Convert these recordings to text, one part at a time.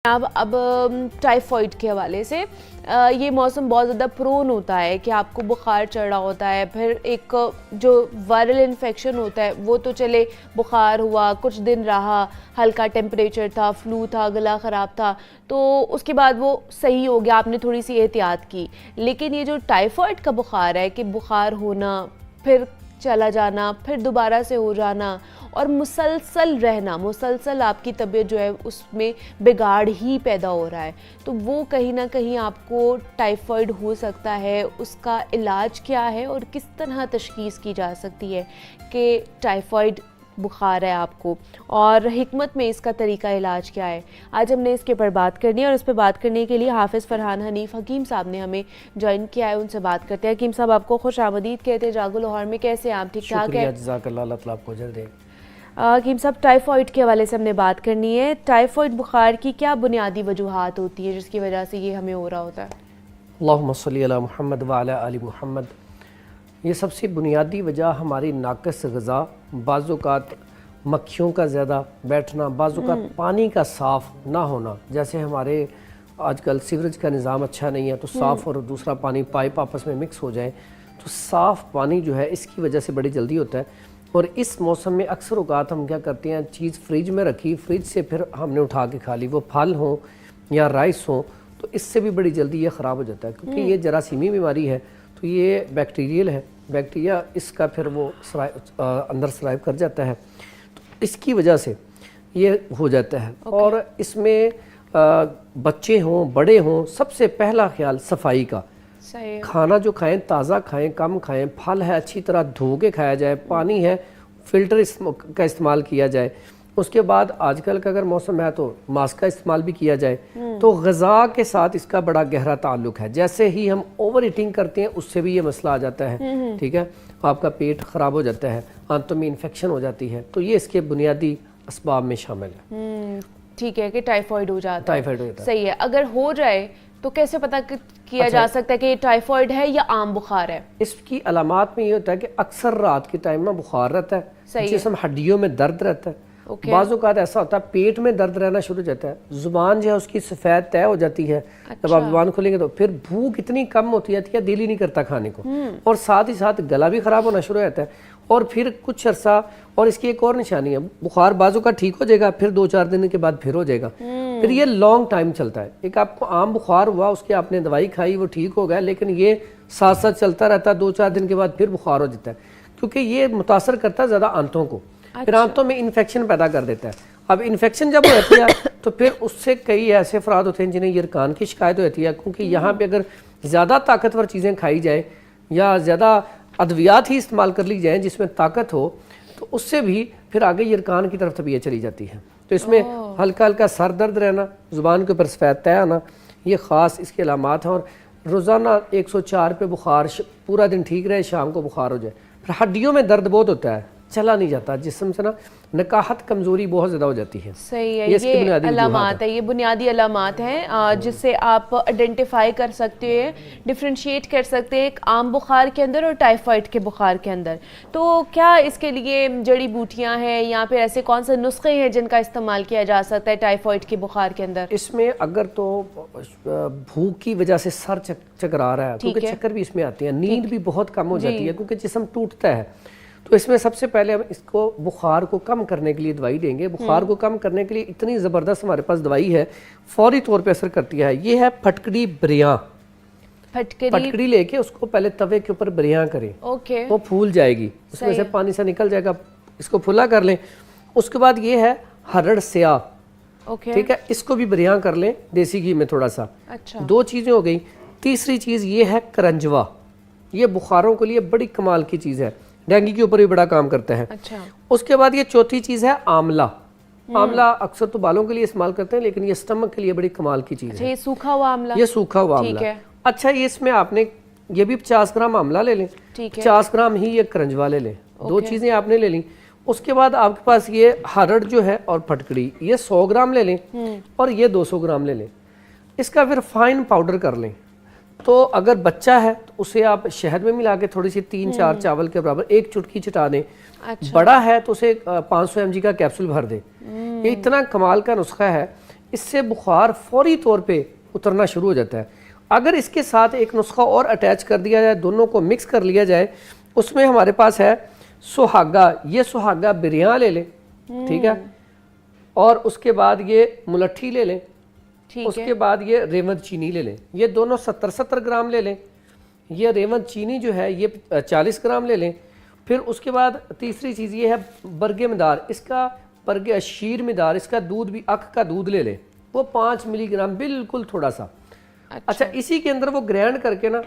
अब टाइफाइड के हवाले से ये मौसम बहुत ज़्यादा प्रोन होता है कि आपको बुखार चढ़ रहा होता है, फिर एक जो वायरल इन्फेक्शन होता है वो तो चले, बुखार हुआ कुछ दिन रहा, हल्का टेम्परेचर था, फ्लू था, गला ख़राब था, तो उसके बाद वो सही हो गया, आपने थोड़ी सी एहतियात की। लेकिन ये जो टाइफाइड का बुखार है कि बुखार होना, फिर चला जाना, फिर दोबारा से हो जाना और मुसलसल रहना, मुसलसल आपकी तबीयत जो है उसमें बिगाड़ ही पैदा हो रहा है, तो वो कहीं ना कहीं आपको टाइफाइड हो सकता है। उसका इलाज क्या है और किस तरह तशख़ीस की जा सकती है कि टाइफाइड बुखार है आपको, और हिकमत में इसका तरीका इलाज क्या है, आज हमने इसके ऊपर बात करनी है। और इस पर बात करने के लिए हाफिज़ फरहान हनीफ हकीम साहब ने हमें ज्वाइन किया है, उनसे बात करते हैं। हकीम साहब, आपको खुश आमदीद कहते हैं जागो लाहौर में, कैसे हैं आप? ठीक ठाक है? हकीम साहब, टाइफाइड के हवाले से हमने बात करनी है। टाइफाइड बुखार की क्या बुनियादी वजूहात होती है जिसकी वजह से ये हमें हो रहा होता है? अल्लाहुम्मा सल्ली अला मुहम्मद व अला आलि मुहम्मद। ये सबसे बुनियादी वजह हमारी नाक़िस ग़िज़ा, बाज़-औक़ात मक्खियों का ज़्यादा बैठना, बाज़-औक़ात पानी का साफ़ ना होना। जैसे हमारे आजकल सीवरेज का निज़ाम अच्छा नहीं है, तो साफ़ और दूसरा पानी पाइप आपस में मिक्स हो जाए, तो साफ़ पानी जो है इसकी वजह से बड़ी जल्दी होता है। और इस मौसम में अक्सर औक़ात हम क्या करते हैं, चीज़ फ्रिज में रखी, फ्रिज से फिर हमने उठा के खा ली, वो फल हो या राइस हो, तो इससे भी बड़ी जल्दी ये ख़राब हो जाता है, क्योंकि ये जरासीमी बीमारी है, तो ये बैक्टीरियल है, बैक्टीरिया इसका फिर वो अंदर सराइव कर जाता है, तो इसकी वजह से ये हो जाता है। और इसमें बच्चे हों बड़े हों, सबसे पहला ख्याल सफाई का, खाना जो खाएं ताज़ा खाएं, कम खाएं, फल है अच्छी तरह धो के खाया जाए, पानी है फिल्टर का इस्तेमाल किया जाए। उसके बाद आजकल का अगर मौसम है तो मास्क का इस्तेमाल भी किया जाए। तो ग़िज़ा के साथ इसका बड़ा गहरा ताल्लुक है। जैसे ही हम ओवर ईटिंग करते हैं उससे भी ये मसला आ जाता है, ठीक है, आपका पेट ख़राब हो जाता है, आंतों में इन्फेक्शन हो जाती है, तो ये इसके बुनियादी असबाब में शामिल है। ठीक है कि टाइफाइड हो जाता है, टाइफाइड हो जाता है। सही है। अगर हो जाए तो कैसे पता किया जा सकता है कि ये टाइफाइड है या आम बुखार है? इसकी अलामात में ये होता है कि अक्सर रात के टाइम में बुखार रहता है, जिस्म हड्डियों में दर्द रहता है, बाज़ औक़ात ऐसा होता है पेट में दर्द रहना शुरू हो जाता है, ज़ुबान जो है उसकी सफ़ेद तय हो जाती है। जब आप ज़ुबान खोलेंगे तो फिर भूख इतनी कम होती जाती है, दिल ही नहीं करता खाने को, और साथ ही साथ गला भी ख़राब होना शुरू हो जाता है। और फिर कुछ अर्सा, और इसकी एक और निशानी है, बुखार बाजू का ठीक हो जाएगा, फिर 2-4 दिन के बाद फिर हो जाएगा, फिर ये लॉन्ग टाइम चलता है। एक आपको आम बुखार हुआ, उसकी आपने दवाई खाई, वो ठीक हो गया, लेकिन ये साथ साथ चलता रहता है, 2-4 दिन के बाद फिर बुखार हो जाता है, क्योंकि ये मुतासर करता है ज़्यादा आंतों को, फिर आंतों में इन्फेक्शन पैदा कर देता है। अब इन्फेक्शन जब हो जाती है तो फिर उससे कई ऐसे अफराद होते हैं जिन्हें यरकान की शिकायत हो जाती है, क्योंकि यहाँ पे अगर ज़्यादा ताकतवर चीज़ें खाई जाए या ज़्यादा अद्वियात ही इस्तेमाल कर ली जाए जिसमें ताकत हो, तो उससे भी फिर आगे यरकान की तरफ तबीयत चली जाती है। तो इसमें हल्का हल्का सर दर्द रहना, ज़ुबान के ऊपर सफ़ेद तय आना, ये ख़ास इसके अलामात हैं। और रोज़ाना 104 पे बुखार, पूरा दिन ठीक रहे, शाम को बुखार हो जाए। फिर हड्डियों में दर्द बहुत होता है, चला नहीं जाता, जिस्म से ना नकाहत कमज़ोरी बहुत ज़्यादा हो जाती है। सही है, ये अलामात है, ये बुनियादी अलामात हैं जिससे आप आइडेंटिफाई कर सकते हैं, डिफ्रेंशिएट कर सकते हैं एक आम बुखार के अंदर और टाइफाइड के बुखार के अंदर। तो क्या इसके लिए जड़ी बूटियां हैं या फिर ऐसे कौन से नुस्खे हैं जिनका इस्तेमाल किया जा सकता है टाइफाइड के बुखार के अंदर? इसमें अगर तो भूख की वजह से सर चकरा रहा है, क्योंकि चक्कर भी इसमें आती है, नींद भी बहुत कम हो जाती है क्योंकि जिस्म टूटता है, तो इसमें सबसे पहले हम इसको बुखार को कम करने के लिए दवाई देंगे। बुखार को कम करने के लिए इतनी ज़बरदस्त हमारे पास दवाई है, फौरी तौर पे असर करती है। ये है फटकड़ी बरियां। फटकड़ी लेके उसको पहले तवे के ऊपर बरियां करें, वो फूल जाएगी, उसमें से पानी सा निकल जाएगा, इसको फुला कर लें। उसके बाद ये है हरड़ स्याह, ठीक है, इसको भी बरियां कर लें देसी घी में थोड़ा सा। अच्छा। 2 चीज़ें हो गई। तीसरी चीज़ ये है करंजवा, ये बुखारों के लिए बड़ी कमाल की चीज़ है, डेंगू के ऊपर भी बड़ा काम करता है। अच्छा। उसके बाद ये चौथी चीज़ है आंवला। आंवला अक्सर तो बालों के लिए इस्तेमाल करते हैं, लेकिन ये स्टमक के लिए बड़ी कमाल की चीज़ है। ये सूखा हुआ आंवला, ये सूखा हुआ आंवला। अच्छा, ये इसमें आपने ये भी 50 ग्राम आंवला ले लें, 50 ग्राम ही ये करंजवा ले लें, 2 चीज़ें आपने ले ली। उसके बाद आपके पास ये हरड़ जो है और फटकड़ी, ये 100 ग्राम ले लें और ये 200 ग्राम ले लें। इसका फिर फाइन पाउडर कर लें। तो अगर बच्चा है तो उसे आप शहद में मिला के थोड़ी सी 3-4 चावल के बराबर 1 चुटकी चिटा दें। अच्छा। बड़ा है तो उसे 500 mg का कैप्सूल भर दें। ये इतना कमाल का नुस्खा है इससे बुखार फौरी तौर पे उतरना शुरू हो जाता है। अगर इसके साथ एक नुस्खा और अटैच कर दिया जाए, दोनों को मिक्स कर लिया जाए, उसमें हमारे पास है सुहागा। ये सुहागा बिरयान ले लें, ठीक है, और उसके बाद ये मुलट्ठी ले लें, उसके बाद ये रेवंत चीनी ले लें। ये दोनों 70-70 ग्राम ले लें। ये रेवंत चीनी जो है ये 40 ग्राम ले लें। फिर उसके बाद तीसरी चीज़ ये है बरगे मदार, इसका बरगे शीर मदार, इसका दूध भी अख का दूध ले लें, वो 5 मिलीग्राम, बिल्कुल थोड़ा सा। अच्छा, इसी के अंदर वो ग्राइंड करके ना,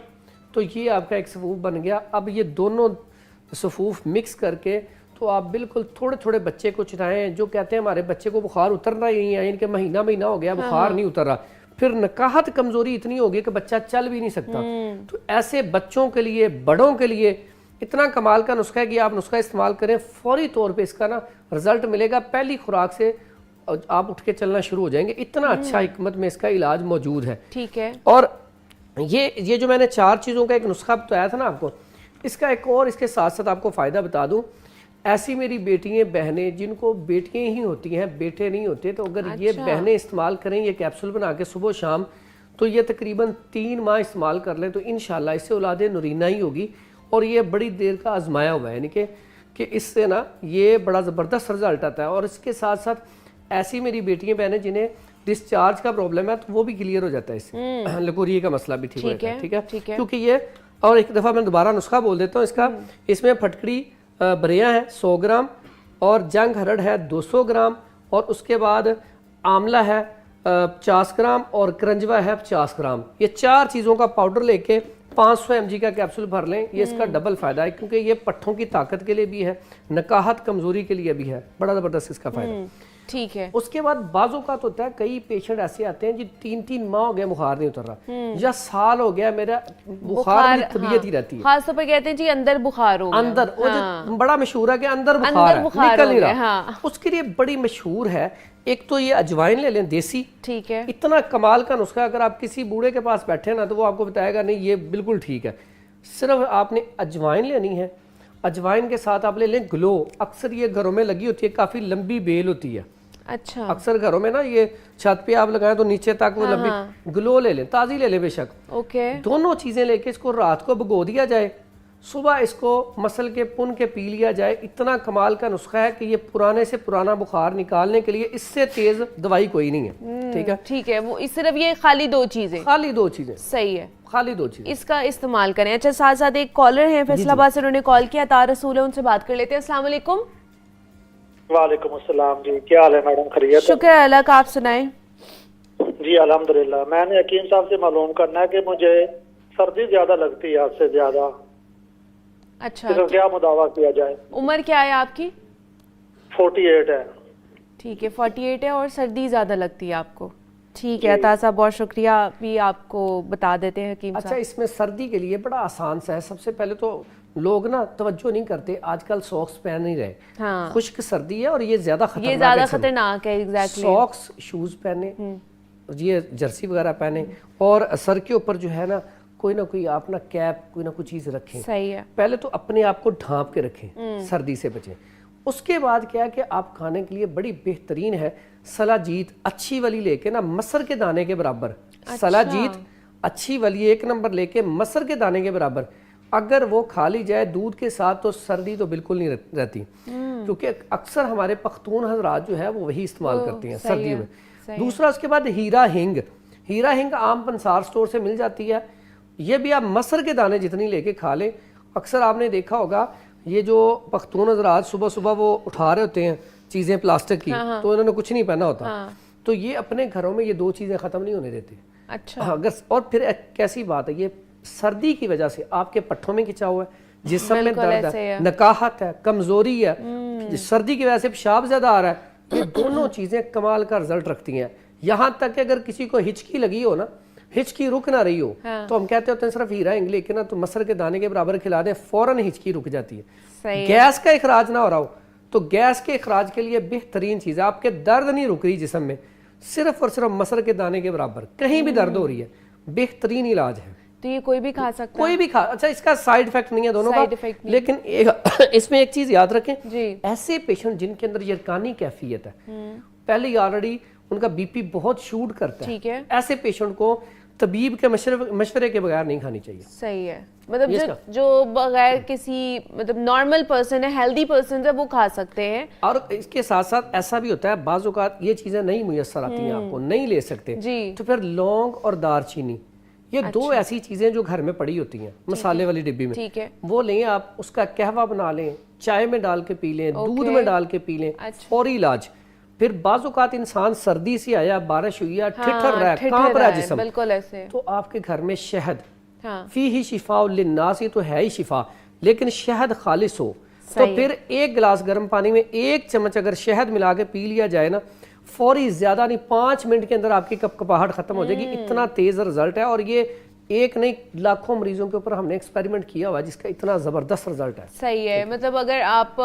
तो ये आपका एक सफूफ बन गया। अब ये दोनों सफूफ मिक्स करके तो आप बिल्कुल थोड़े थोड़े बच्चे को चटाएं। जो कहते हैं हमारे बच्चे को बुखार उतरना ही नहीं है, इनके महीना महीना हो गया बुखार नहीं उतर रहा, फिर नकाहत कमजोरी इतनी होगी कि बच्चा चल भी नहीं सकता, तो ऐसे बच्चों के लिए, बड़ों के लिए इतना कमाल का नुस्खा है कि आप नुस्खा इस्तेमाल करें, फौरी तौर पे इसका ना रिजल्ट मिलेगा। पहली खुराक से आप उठ के चलना शुरू हो जाएंगे। इतना अच्छा हिकमत में इसका इलाज मौजूद है। ठीक है। और ये जो मैंने 4 चीज़ों का एक नुस्खा बताया था ना आपको, इसका एक और इसके साथ साथ आपको फ़ायदा बता दूं। ऐसी मेरी बेटियां बहनें जिनको बेटियां ही होती हैं, बेटे नहीं होते, तो अगर ये बहनें इस्तेमाल करें ये कैप्सूल बना के सुबह शाम, तो ये तकरीबन 3 माह इस्तेमाल कर लें तो इंशाल्लाह इससे औलाद नूरीना ही होगी। और ये बड़ी देर का आजमाया हुआ है, यानी कि इससे ना ये बड़ा ज़बरदस्त रिजल्ट आता है। और इसके साथ साथ ऐसी मेरी बेटियां बहनें जिन्हें डिस्चार्ज का प्रॉब्लम है तो वो भी क्लियर हो जाता है इससे, लकोरिये का मसला भी ठीक हो जाता है। ठीक है, क्योंकि ये, और एक दफ़ा मैं दोबारा नुस्खा बोल देता हूँ इसका। इसमें फटकड़ी बरिया है 100 ग्राम, और जंग हरड़ है 200 ग्राम, और उसके बाद आंवला है 50 ग्राम, और करंजवा है 50 ग्राम। ये 4 चीज़ों का पाउडर लेके 500 mg का कैप्सूल भर लें। ये इसका डबल फ़ायदा है, क्योंकि ये पट्ठों की ताकत के लिए भी है, नकाहत कमज़ोरी के लिए भी है, बड़ा ज़बरदस्त इसका फ़ायदा। ठीक है। उसके बाद बाजों का तो होता है, कई पेशेंट ऐसे आते हैं जी 3-3 माह हो गया बुखार नहीं उतर रहा, या साल हो गया मेरा बुखार की तबीयत ही रहती है। खास तौर पर कहते हैं जी अंदर बुखार हो गया, अंदर वो जो बड़ा मशहूर है कि अंदर बुखार है, निकल नहीं रहा, उसके लिए बड़ी मशहूर है। एक तो ये अजवाइन ले लें देसी, ठीक है, इतना कमाल का नुस्खा, अगर आप किसी बूढ़े के पास बैठे ना तो वो आपको बताएगा नहीं ये बिल्कुल ठीक है। सिर्फ आपने अजवाइन लेनी है, अजवाइन के साथ आप ले लें ग्लो। अक्सर ये घरों में लगी होती है, काफ़ी लंबी बेल होती है। अच्छा, अक्सर घरों में ना ये छत पे आप लगाएं तो नीचे तक वो लंबी, ग्लो ले लें, ताज़ी ले लें बेशक। ओके, दोनों चीज़ें लेके इसको रात को भिगो दिया जाए, सुबह इसको मसल के पुन के पी लिया जाए। इतना कमाल का नुस्खा है कि ये पुराने से पुराना बुखार निकालने के लिए इससे तेज दवाई कोई नहीं है। ठीक है, ठीक है। वो सिर्फ ये खाली 2 चीजें, खाली 2 चीजें, सही है, खाली 2 चीजें, इसका इस्तेमाल करें। अच्छा, साथ साथ एक कॉलर है फैसलाबाद से, उन्होंने कॉल किया, तार रसूल है, उनसे बात कर लेते हैं। अस्सलाम वालेकुम। वालेकुम अस्सलाम जी, क्या हाल है मैडम? खैरियत? शुक्र है अल्लाह का, आप सुनाएं। जी अल्हम्दुलिल्लाह। मैंने हकीम साहब से मालूम करना है कि मुझे सर्दी ज्यादा लगती है आपसे ज्यादा। अच्छा, तो क्या मुदावा किया जाए? उम्र क्या है आपकी? 48 है। ठीक है, 48 है और सर्दी ज्यादा लगती है आपको। ठीक है अता साहब, बहुत शुक्रिया, भी आपको बता देते हैं हकीम साहब। अच्छा, इसमें सर्दी के लिए बड़ा आसान सा है। सबसे पहले तो लोग ना तवज्जो नहीं करते, आजकल सॉक्स पहन नहीं रहे। हाँ, खुश्क सर्दी है और ये ज्यादा खतरनाक है। एग्जैक्टली, सॉक्स, शूज पहने, ये जर्सी वगैरह पहने, और सर के ऊपर जो है ना कोई ना कोई आप ना कैप, कोई ना कोई चीज रखें। सही है। पहले तो अपने आप को ढांप के रखें, सर्दी से बचें। उसके बाद क्या है कि आप खाने के लिए बड़ी बेहतरीन है सलाजीत, अच्छी वाली लेके ना मसर के दाने के बराबर। अच्छा। सलाजीत अच्छी वाली 1 नंबर लेके मसर के दाने के बराबर अगर वो खा ली जाए दूध के साथ तो सर्दी तो बिल्कुल नहीं रहती, क्योंकि अक्सर हमारे पख्तून हजरात जो है वो वही इस्तेमाल करती हैं सर्दियों में। दूसरा, उसके बाद हीरा हिंग। हीरा हिंग आम पंसार स्टोर से मिल जाती है। ये भी आप मसर के दाने जितनी लेके खा लें। अक्सर आपने देखा होगा ये जो पख्तून हजरात सुबह सुबह वो उठा रहे होते हैं चीज़ें प्लास्टिक की, तो इन्होंने कुछ नहीं पहना होता, तो ये अपने घरों में ये 2 चीज़ें ख़त्म नहीं होने देते। अच्छा, अगर, और फिर एक कैसी बात है, ये सर्दी की वजह से आपके पट्ठों में खिंचा हुआ है, जिस्म में दर्द है, नकाहत है, कमजोरी है, सर्दी की वजह से पेशाब ज्यादा आ रहा है, ये दोनों चीजें कमाल का रिजल्ट रखती हैं। यहाँ तक कि अगर किसी को हिचकी लगी हो ना, हिचकी रुक ना रही हो, तो हम कहते होते हैं सिर्फ हीरा हिंग लेके ना तो मसर के दाने के बराबर खिला दें, फौरन हिचकी रुक जाती है। गैस का इखराज ना हो रहा हो तो गैस के इखराज के लिए बेहतरीन चीज है, आपके दर्द नहीं रुक रही जिस्म में, सिर्फ और सिर्फ मसर के दाने के बराबर, कहीं भी दर्द हो रही है, बेहतरीन इलाज है। तो ये कोई भी खा सकता है? कोई भी खा। अच्छा, इसका साइड इफेक्ट नहीं है दोनों का, लेकिन इसमें एक चीज याद रखें जी, ऐसे पेशेंट जिनके अंदर यरकानी कैफियत है, पहले ऑलरेडी उनका बीपी बहुत शूट करता है, ठीक है। ऐसे पेशेंट को तबीब के मशवरे के बगैर नहीं खानी चाहिए। सही है, मतलब ये जो बगैर किसी मतलब नॉर्मल पर्सन है, हेल्दी पर्सन है, वो खा सकते हैं। और इसके साथ साथ ऐसा भी होता है बाज़ औक़ात ये चीज़ें नहीं मुयस्सर आती हैं, आपको नहीं ले सकते जी। तो फिर लौंग और दारचीनी, ये दो ऐसी चीज़ें जो घर में पड़ी होती हैं मसाले वाली डिब्बी में, ठीक है। वो लें आप, उसका कहवा बना लें, चाय में डाल के पी लें, दूध में डाल के पी लें, फौरी इलाज। फिर बाज़ औक़ात इंसान सर्दी से आया, बारिश हुई है, ठिठुर रहा है, कांप रहा है जिस्म, बिल्कुल ऐसे, तो आपके घर में शहद, हाँ, फी ही शिफा लिन्नास, ये तो है ही शिफा, लेकिन शहद खालिस हो तो फिर एक गिलास गर्म पानी में 1 चम्मच अगर शहद मिला के पी लिया जाए ना, फौरी, ज्यादा नहीं, 5 मिनट के अंदर आपकी कपकपाहट खत्म हो जाएगी। इतना तेज रिजल्ट है, और ये एक नहीं लाखों मरीजों के ऊपर हमने एक्सपेरिमेंट किया हुआ है जिसका इतना जबरदस्त रिजल्ट है। सही है, मतलब अगर आप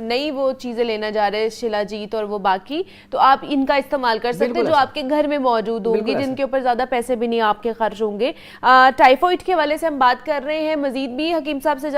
नई वो चीजें लेना जा रहे हैं शिलाजीत और वो बाकी, तो आप इनका इस्तेमाल कर सकते हैं जो आपके घर में मौजूद होंगी, जिनके ऊपर ज्यादा पैसे भी नहीं आपके खर्च होंगे। टाइफाइड के हवाले से हम बात कर रहे हैं, मजीद भी हकीम साहब से